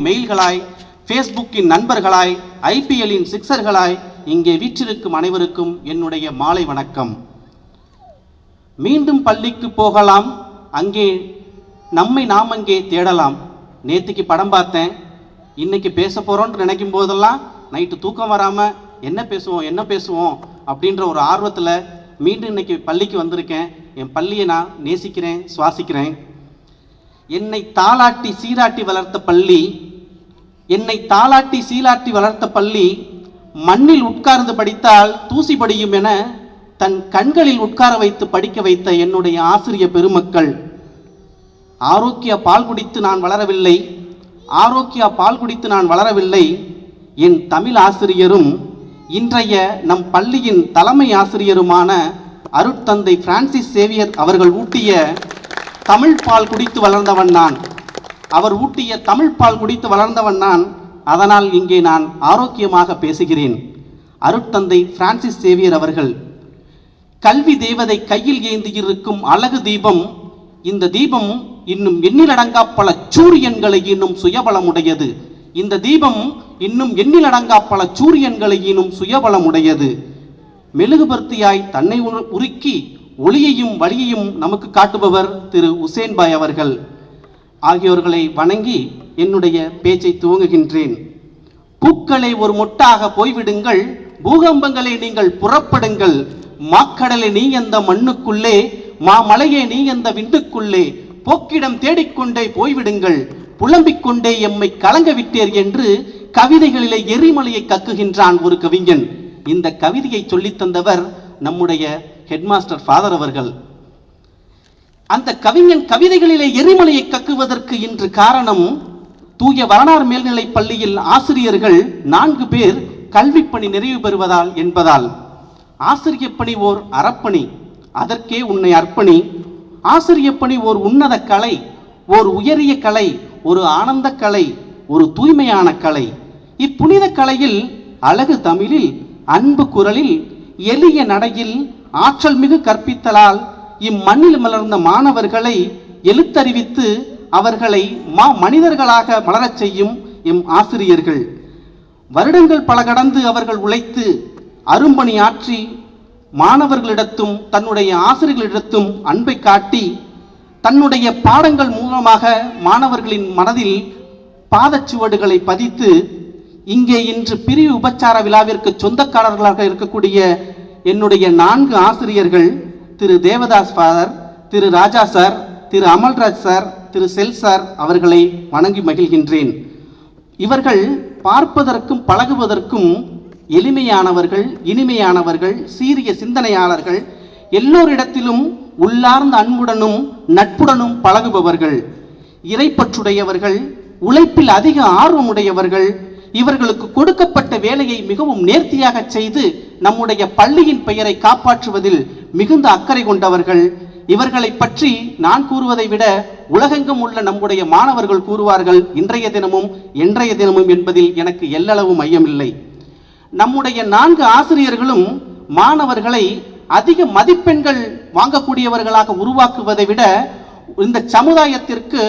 மெயில்களாய், ஃபேஸ்புக்கின் நண்பர்களாய், ஐபிஎல்லின் சிக்ஸர்களாய் இங்கே வீற்றிருக்கும் அனைவருக்கும் என்னுடைய மாலை வணக்கம். மீண்டும் பள்ளிக்கு போகலாம், அங்கே நம்மை நாம் அங்கே தேடலாம். நேற்றுக்கு படம் பார்த்தேன், இன்னைக்கு பேச போகிறோன்னு நினைக்கும் போதெல்லாம் நைட்டு தூக்கம் வராமல் என்ன பேசுவோம் அப்படின்ற ஒரு ஆர்வத்தில் மீண்டும் இன்னைக்கு பள்ளிக்கு வந்திருக்கேன். என் பள்ளியை நான் நேசிக்கிறேன், சுவாசிக்கிறேன். என்னை தாளாட்டி சீராட்டி வளர்த்த பள்ளி, மண்ணில் உட்கார்ந்து படித்தால் தூசி படியும் என தன் கண்களில் உட்கார வைத்து படிக்க வைத்த என்னுடைய ஆசிரிய பெருமக்கள். ஆரோக்கிய பால் குடித்து நான் வளரவில்லை. என் தமிழ் ஆசிரியரும் இன்றைய நம் பள்ளியின் தலைமை ஆசிரியருமான அருட்தந்தை பிரான்சிஸ் சேவியர் அவர்கள் ஊட்டிய தமிழ் பால் குடித்து வளர்ந்தவன் நான். அதனால் இங்கே நான் ஆரோக்கியமாக பேசுகிறேன். அருட்தந்தை பிரான்சிஸ் சேவியர் அவர்கள், கல்வி தேவதை கையில் ஏந்தியிருக்கும் அழகு தீபம், இந்த தீபம் இன்னும் எண்ணிலடங்கா பல சூரியன்களை இன்னும் சுயபலமுடையது. மெழுகுபர்த்தியாய் தன்னை உருக்கி ஒளியையும் வழியையும் நமக்கு காட்டுபவர் திரு உசேன் பாய் அவர்கள் ஆகியோர்களை வணங்கி என்னுடைய பேச்சை துவங்குகின்றேன். பூக்களை ஒரு மொட்டாக போய்விடுங்கள், பூகம்பங்களை நீங்கள் புறப்படுங்கள், மாக்கடலை நீ எந்த மண்ணுக்குள்ளே, மாமலையே நீ எந்த விண்டுக்குள்ளே, போக்கிடம் தேடிக்கொண்டே போய்விடுங்கள், புலம்பிக் கொண்டே எம்மை கலங்க விட்டேர் என்று கவிதைகளிலே எரிமலையை கக்குகின்றான் ஒரு கவிஞன். இந்த கவிதையை சொல்லித் தந்தவர் நம்முடைய ஹெட்மாஸ்டர் ஃபாதர் அவர்கள். அந்த கவிஞன் கவிதைகளிலே எரிமலையை கக்குவதற்கு இன்று காரணம், தூய வரலாறு மேல்நிலை பள்ளியில் ஆசிரியர்கள் 4 பேர் கல்வி பணி நிறைவு பெறுவதால் என்பதால். ஆசிரிய பணி ஓர் அறப்பணி, அதற்கே உன்னை அர்ப்பணி. ஆசிரிய பணி ஓர் உன்னத கலை, ஓர் உயரிய கலை, ஒரு ஆனந்த கலை, ஒரு தூய்மையான கலை. இப்புனித கலையில் அழகு தமிழில், அன்பு குரலில், எளிய நடையில், ஆற்றல் மிகு கற்பித்தலால் இம்மண்ணில் மலர்ந்த மாணவர்களை எழுத்தறிவித்து அவர்களை மனிதர்களாக மலரச் செய்யும் எம் ஆசிரியர்கள். வருடங்கள் பல கடந்து அவர்கள் உழைத்து அரும்பணி ஆற்றி மாணவர்களிடத்தும் தன்னுடைய ஆசிரியர்களிடத்தும் அன்பை காட்டி தன்னுடைய பாடங்கள் மூலமாக மாணவர்களின் மனதில் பாதச்சுவடுகளை பதித்து இங்கே இன்று பிரிவு உபச்சார விழாவிற்கு சொந்தக்காரர்களாக இருக்கக்கூடிய என்னுடைய 4 ஆசிரியர்கள், திரு தேவதாஸ் ஃபாதர், திரு ராஜா சார், திரு அமல்ராஜ் சார், திரு செல் சார் அவர்களை வணங்கி மகிழ்கின்றேன். இவர்கள் பார்ப்பதற்கும் பழகுவதற்கும் எளிமையானவர்கள், இனிமையானவர்கள், சீரிய சிந்தனையாளர்கள், எல்லோரிடத்திலும் உள்ளார்ந்த அன்புடனும் நட்புடனும் பழகுபவர்கள், இறைப்பற்றுடையவர்கள், உழைப்பில் அதிக ஆர்வமுடையவர்கள். இவர்களுக்கு கொடுக்கப்பட்ட வேலையை மிகவும் நேர்த்தியாக செய்து நம்முடைய பள்ளியின் பெயரை காப்பாற்றுவதில் மிகுந்த அக்கறை கொண்டவர்கள். இவர்களை பற்றி நான் கூறுவதை விட உலகெங்கும் உள்ள நம்முடைய மாணவர்கள் கூறுவார்கள், இன்றைய தினமும் என்றைய தினமும் என்பதில் எனக்கு எல்லளவு மையமில்லை. நம்முடைய 4 ஆசிரியர்களும் மாணவர்களை அதிக மதிப்பெண்கள் வாங்கக்கூடியவர்களாக உருவாக்குவதை விட இந்த சமுதாயத்திற்கு